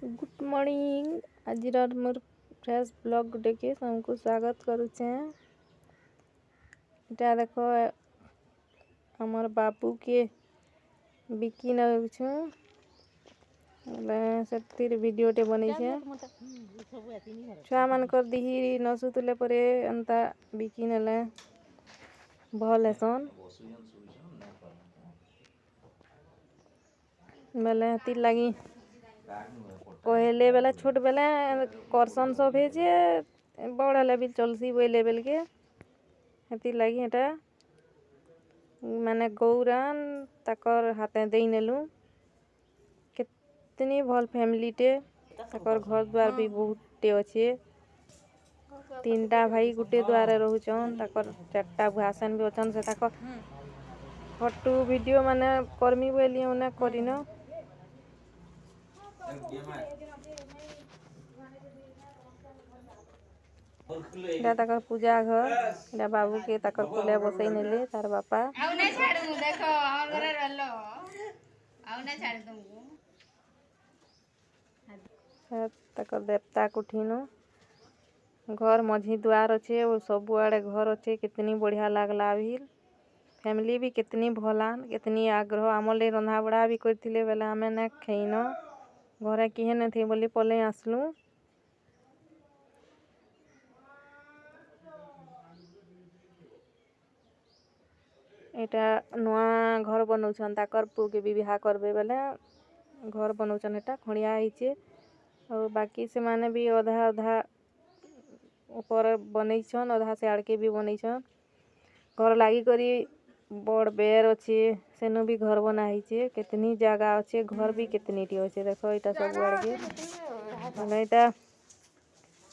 Good morning आज मोर fresh blog देखे सबको स्वागत करुचे। इटा देखो हमर बाबू के बिकी नछू से वीडियो टे बनी छे छुआ मानकर दिही न सुतले परे अंता बिकी नेले भल हेसन बेले हती लगी कहले बेला छोट बेला करसन सब है जे बड़ हेले भी चलसी बोई लेवल के हती लगी एटा माने गौरान तकर हाथे देई नेलु कितनी भल फैमिली टे तकर घर द्वार भी बहुत टे अच्छे। तीनटा भाई गुटे द्वारे रहउचन तकर चारटा भाषण भी अछन से तक फोटो वीडियो माने करमी बोली उना करिनो इटा तकर पूजा घर इटा बाबू के तकर कोले बसई नेले तार बापा आउ नहीं छाड़ू देखो हमर घरे रहलो आउ नहीं छाड़ तुमको तकर देवता कुठिनो घर मझी द्वार अच्छे और सब आड़े घर अच्छे कितनी बढ़िया लागला भी फैमिली भी कितनी भलान कितनी आग्रह आमले रंधा बड़ा भी करथिले बेला हमें न खैनो घरे किहे न थी बोली पले आसलू एटा नवा घर बनौछन ताकर पु के विवाह करबे बेले घर बनौछन एटा खणिया आइचे और बाकी से माने भी आधा आधा ऊपर बनैछन आधा से आड़के भी बनैछन घर लागी करी बड़ बेर अच्छे सेनु भी घर बना हिचे कितनी जगह अच्छे घर भी कितनी टी अच्छे देखो इटा सब आड़के माने इटा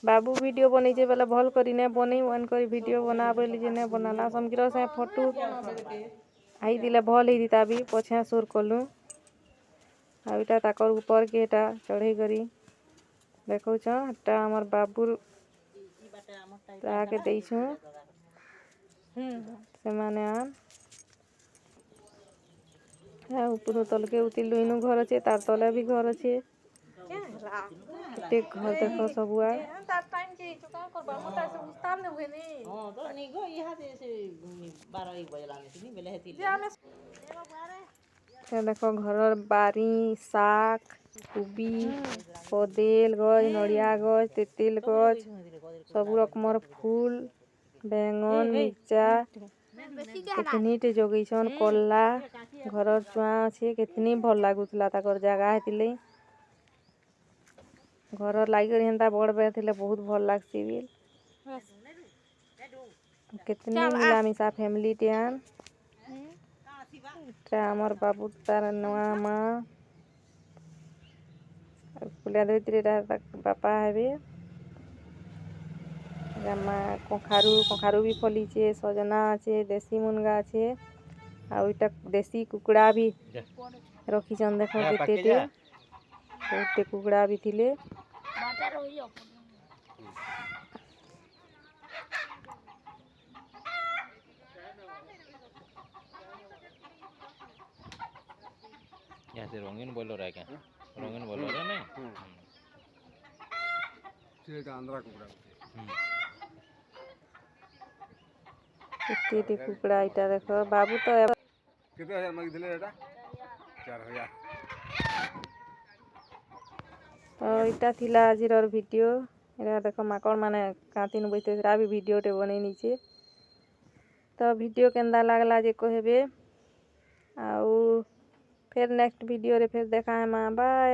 बाबू वीडियो बनैछे बेला भल करी ने बनै वन करी वीडियो बनाबे ली जे ने बनाला समगिरो से फोटो आई दिले भल ही दिता भी पछे सुर कलु आ इटा ताकर ऊपर के एटा चढ़ई करी देखौ छ एटा हमर बाबू ताके देइछु से माने आन है ऊपर तल के उतिलु इनु घर अच्छे तार तले भी घर अच्छे एक घर देखो सब हुआ देखो घर बारी साग कुबी कदेल गज नड़िया गज तेतिल गज सब रकमर फूल बैंगन मिर्चा कितनी टे जोगैछन कोल्ला घर चुआ अच्छे कितनी भल लागुतला ताकर जगह हेतिले घर लागी करी हेंता बड़ बेर थिले बहुत भल लागसी भी कितनी मिलामिशा फैमिली टे आन हमर बाबू तार नवा माँ कुलिया धोती बापा हेबे कखारू भी फलीचे सजना अच्छे देसी मुनगा अच्छे आ इटा देसी कुकड़ा भी रखीछन देखो केते बहुते कुकड़ा भी थिले यहाँ से रंगीन बोलो रहा क्या रंगीन बोलो रहा नहीं सीधा आंध्रा कुकड़ा केते कुकड़ा इटा देखो बाबू तो केते हजार मांगी दिले एटा 4000 तो इटा थिला आजिर वीडियो एरा देखो माकड़ माने कातिन बइते रा भी वीडियो टे बनै नीचे तो वीडियो केंदा लागला जे कहबे आउ फिर नेक्स्ट वीडियो रे फिर देखा है मां बाय।